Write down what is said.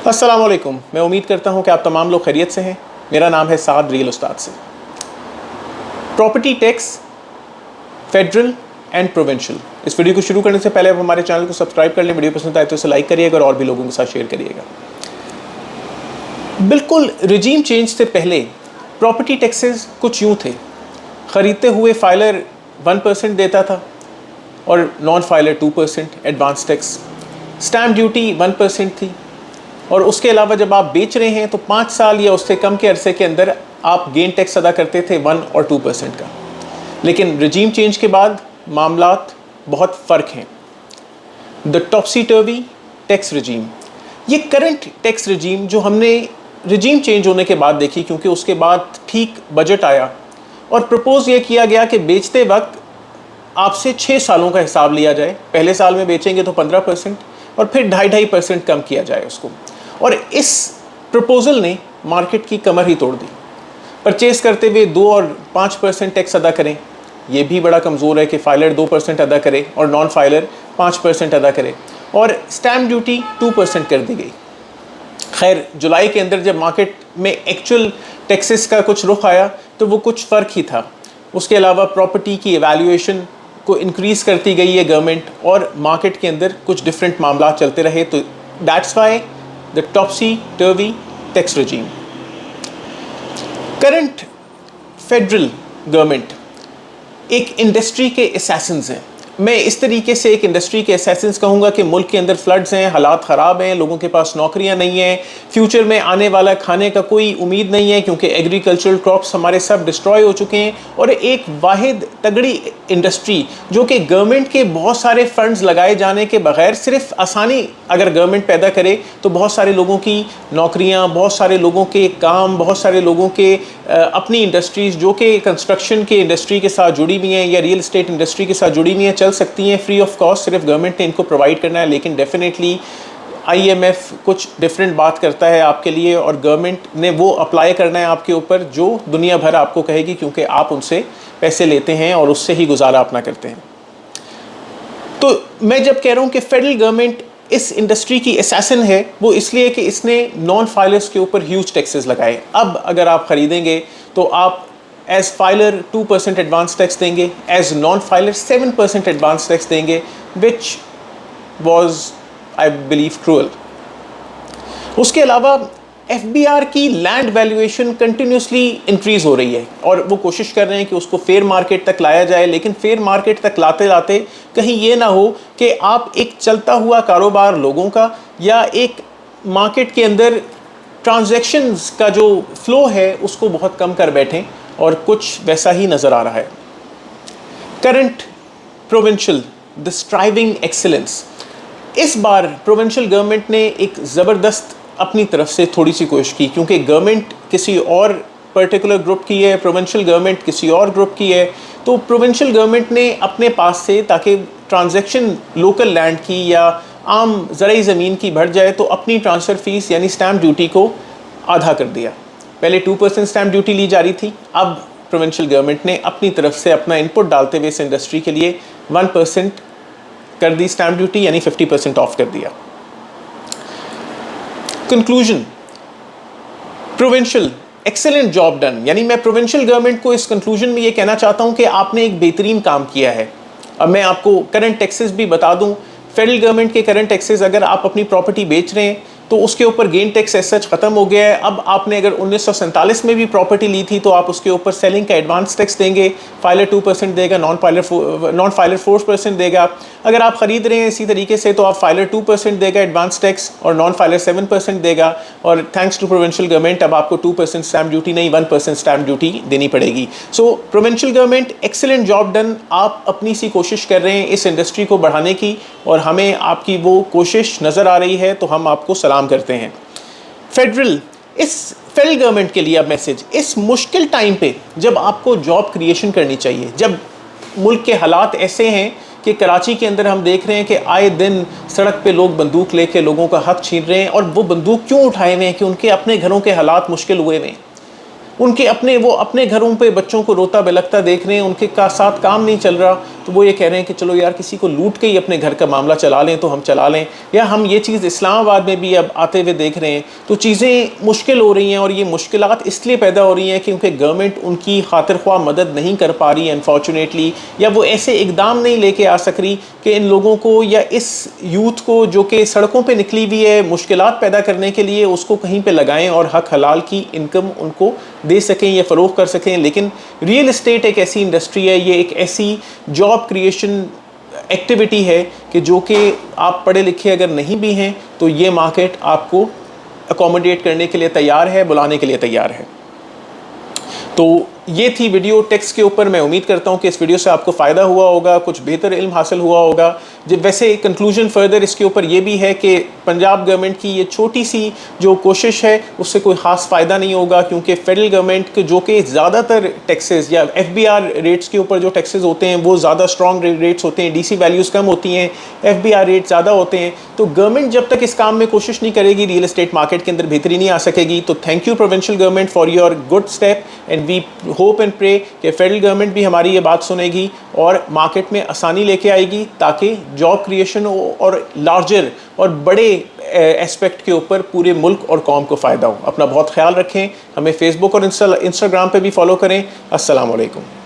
السلام علیکم. میں امید کرتا ہوں کہ آپ تمام لوگ خیریت سے ہیں. میرا نام ہے سعد ریل استاد سے. Property tax federal and provincial. اس ویڈیو کو شروع کرنے سے پہلے آپ ہمارے چینل کو سبسکرائب کر لیں. ویڈیو پسند آئے تو اسے لائک کریے گا اور بھی لوگوں کے ساتھ شیئر کریے گا. بالکل رجیم چینج سے پہلے پراپرٹی ٹیکسز کچھ یوں تھے. خریدتے ہوئے فائلر 1% دیتا تھا اور non filer 2% advance tax. Stamp duty 1% تھی اور اس کے علاوہ جب آپ بیچ رہے ہیں تو 5 سال یا اس سے کم کے عرصے کے اندر آپ گین ٹیکس ادا کرتے تھے 1 اور 2% کا. لیکن رجیم چینج کے بعد معاملات بہت فرق ہیں. دا ٹاپسی ٹروی ٹیکس رجیم، یہ کرنٹ ٹیکس رجیم جو ہم نے رجیم چینج ہونے کے بعد دیکھی، کیونکہ اس کے بعد ٹھیک بجٹ آیا اور پرپوز یہ کیا گیا کہ بیچتے وقت آپ سے 6 سالوں کا حساب لیا جائے. پہلے سال میں بیچیں گے تو 15% اور پھر 2.5% کم کیا جائے اس کو. اور اس پرپوزل نے مارکیٹ کی کمر ہی توڑ دی. پرچیز کرتے ہوئے 2 اور 5% ٹیکس ادا کریں، یہ بھی بڑا کمزور ہے کہ فائلر 2% ادا کرے اور نان فائلر 5% ادا کرے. اور اسٹیمپ ڈیوٹی 2% کر دی گئی. خیر جولائی کے اندر جب مارکیٹ میں ایکچوئل ٹیکسز کا کچھ رخ آیا تو وہ کچھ فرق ہی تھا. اس کے علاوہ پراپرٹی کی ایویلیویشن کو انکریز کرتی گئی ہے گورنمنٹ، اور مارکیٹ کے اندر کچھ ڈفرینٹ معاملات چلتے رہے. تو that's why the topsy turvy tax regime. Current federal government ایک انڈسٹری کے اسیسنز ہیں. میں اس طریقے سے ایک انڈسٹری کے اسیسنز کہوں گا کہ ملک کے اندر فلڈز ہیں، حالات خراب ہیں، لوگوں کے پاس نوکریاں نہیں ہیں، فیوچر میں آنے والا کھانے کا کوئی امید نہیں ہے کیونکہ ایگریکلچرل کراپس ہمارے سب ڈسٹروائے ہو چکے ہیں. اور ایک واحد تگڑی انڈسٹری جو کہ گورنمنٹ کے بہت سارے فنڈز لگائے جانے کے بغیر صرف آسانی اگر گورنمنٹ پیدا کرے تو بہت سارے لوگوں کی نوکریاں، بہت سارے لوگوں کے کام، بہت سارے لوگوں کے اپنی انڈسٹریز جو کہ کنسٹرکشن کے انڈسٹری کے ساتھ جڑی ہوئی ہیں یا ریئل اسٹیٹ انڈسٹری کے ساتھ جڑی ہوئی ہیں چل سکتی ہیں فری آف کاسٹ. صرف گورنمنٹ نے ان کو پرووائڈ کرنا ہے. لیکن ڈیفینیٹلی آئی ایم ایف کچھ ڈفرینٹ بات کرتا ہے آپ کے لیے اور گورنمنٹ نے وہ اپلائی کرنا ہے آپ کے اوپر جو دنیا بھر آپ کو کہے گی، کیونکہ آپ ان سے پیسے لیتے ہیں اور اس سے ہی گزارا اپنا کرتے ہیں. تو میں جب کہہ رہا ہوں کہ فیڈرل گورنمنٹ اس انڈسٹری کی اسیسن ہے، وہ اس لیے کہ اس نے نان فائلرز کے اوپر ہیوج ٹیکسز لگائے. اب اگر آپ خریدیں گے تو آپ ایز فائلر 2% ایڈوانس ٹیکس دیں گے، as non filer 7% advance tax دیں گے، which was I believe cruel. اس کے علاوہ ایف بی آر کی لینڈ ویلیویشن کنٹینیوسلی انکریز ہو رہی ہے اور وہ کوشش کر رہے ہیں کہ اس کو فیئر مارکیٹ تک لایا جائے. لیکن فیئر مارکیٹ تک لاتے لاتے کہیں یہ نہ ہو کہ آپ ایک چلتا ہوا کاروبار لوگوں کا یا ایک مارکیٹ کے اندر ٹرانزیکشنز کا جو فلو ہے اس کو بہت کم کر بیٹھیں، اور کچھ ویسا ہی نظر آ رہا ہے. کرنٹ پروونشل دا اسٹرائیونگ ایکسلنس. اس بار پروونشل گورنمنٹ نے ایک زبردست اپنی طرف سے تھوڑی سی کوشش کی، کیونکہ گورنمنٹ کسی اور پرٹیکولر گروپ کی ہے، پروونشل گورنمنٹ کسی اور گروپ کی ہے. تو پروونشل گورنمنٹ نے اپنے پاس سے تاکہ ٹرانزیکشن لوکل لینڈ کی یا عام زرعی زمین کی بڑھ جائے تو اپنی ٹرانسفر فیس یعنی اسٹیمپ ڈیوٹی کو آدھا کر دیا. پہلے 2% اسٹیمپ ڈیوٹی لی جا رہی تھی، اب پروونشل گورنمنٹ نے اپنی طرف سے اپنا انپٹ ڈالتے ہوئے اس انڈسٹری کے لیے 1% کر دی اسٹیمپ ڈیوٹی، یعنی 50% آف کر دیا. Conclusion, provincial excellent job done. یعنی میں پروونشل گورنمنٹ کو اس کنکلوژن میں یہ کہنا چاہتا ہوں کہ آپ نے ایک بہترین کام کیا ہے. اب میں آپ کو کرنٹ ٹیکسز بھی بتا دوں. فیڈرل گورنمنٹ کے کرنٹ ٹیکسز، اگر آپ اپنی پراپرٹی بیچ رہے ہیں تو اس کے اوپر گین ٹیکس ایز سچ ختم ہو گیا ہے. اب آپ نے اگر 1947 میں بھی پراپرٹی لی تھی تو آپ اس کے اوپر سیلنگ کا ایڈوانس ٹیکس دیں گے. فائلر 2% دے گا، نان فائلر 4% دے گا. اگر آپ خرید رہے ہیں اسی طریقے سے تو آپ فائلر 2% دے گا ایڈوانس ٹیکس اور نان فائلر 7% دے گا. اور تھینکس ٹو پروونشل گورنمنٹ اب آپ کو 2% اسٹیمپ ڈیوٹی نہیں 1% اسٹیمپ ڈیوٹی دینی پڑے گی. So provincial government excellent job done. آپ اپنی سی کوشش کر رہے ہیں اس انڈسٹری کو بڑھانے کی اور ہمیں آپ کی وہ کوشش نظر آ رہی ہے تو ہم آپ کو سلام کرتے ہیں. فیڈرل گورنمنٹ کے لیے اب میسج، اس مشکل ٹائم پہ جب آپ کو جاب کریشن کرنی چاہیے، جب ملک کے حالات ایسے ہیں کہ کراچی کے اندر ہم دیکھ رہے ہیں کہ آئے دن سڑک پہ لوگ بندوق لے کے لوگوں کا حق چھین رہے ہیں. اور وہ بندوق کیوں اٹھائے ہوئے ہیں؟ کہ ان کے اپنے گھروں کے حالات مشکل ہوئے ہیں. ان کے اپنے گھروں پہ بچوں کو روتا بلکتا دیکھ رہے ہیں، ان کے ساتھ کام نہیں چل رہا. تو وہ یہ کہہ رہے ہیں کہ چلو یار کسی کو لوٹ کے ہی اپنے گھر کا معاملہ چلا لیں تو ہم چلا لیں. یا ہم یہ چیز اسلام آباد میں بھی اب آتے ہوئے دیکھ رہے ہیں تو چیزیں مشکل ہو رہی ہیں, اور یہ مشکلات اس لیے پیدا ہو رہی ہیں کیونکہ گورنمنٹ ان کی خاطر خواہ مدد نہیں کر پا رہی ہے انفارچونیٹلی, یا وہ ایسے اقدام نہیں لے کے آ سک رہی کہ ان لوگوں کو یا اس یوتھ کو جو کہ سڑکوں پہ نکلی ہوئی ہے مشکلات پیدا کرنے کے لیے, اس کو کہیں پہ لگائیں اور حق حلال کی انکم ان کو دے سکیں یا فروغ کر سکیں. لیکن ریئل اسٹیٹ ایک ایسی انڈسٹری ہے, یہ ایک ایسی جاب کریشن ایکٹیویٹی ہے کہ جو کہ آپ پڑھے لکھے اگر نہیں بھی ہیں تو یہ مارکیٹ آپ کو اکوموڈیٹ کرنے کے لیے تیار ہے, بلانے کے لیے تیار ہے. تو یہ تھی ویڈیو ٹیکس کے اوپر. میں امید کرتا ہوں کہ اس ویڈیو سے آپ کو فائدہ ہوا ہوگا, کچھ بہتر علم حاصل ہوا ہوگا. ویسے کنکلوژن فردر اس کے اوپر یہ بھی ہے کہ پنجاب گورنمنٹ کی یہ چھوٹی سی جو کوشش ہے اس سے کوئی خاص فائدہ نہیں ہوگا, کیونکہ فیڈرل گورنمنٹ کے جو کہ زیادہ تر ٹیکسز یا ایف بی آر ریٹس کے اوپر جو ٹیکسز ہوتے ہیں وہ زیادہ اسٹرانگ ریٹس ہوتے ہیں, ڈی سی ویلیوز کم ہوتی ہیں, ایف بی آر ریٹ زیادہ ہوتے ہیں. تو گورنمنٹ جب تک اس کام میں کوشش نہیں کرے گی ریئل اسٹیٹ مارکیٹ کے اندر بہتری نہیں آ سکے گی. تو thank you provincial government for your good step, and we hope and pray کہ فیڈرل گورنمنٹ بھی ہماری یہ بات سنے گی اور مارکیٹ میں آسانی لے کے آئے گی تاکہ جاب کریشن اور لارجر اور بڑے ایسپیکٹ کے اوپر پورے ملک اور قوم کو فائدہ ہو. اپنا بہت خیال رکھیں, ہمیں فیس بک اور انسٹاگرام پہ بھی فالو کریں. السلام علیکم.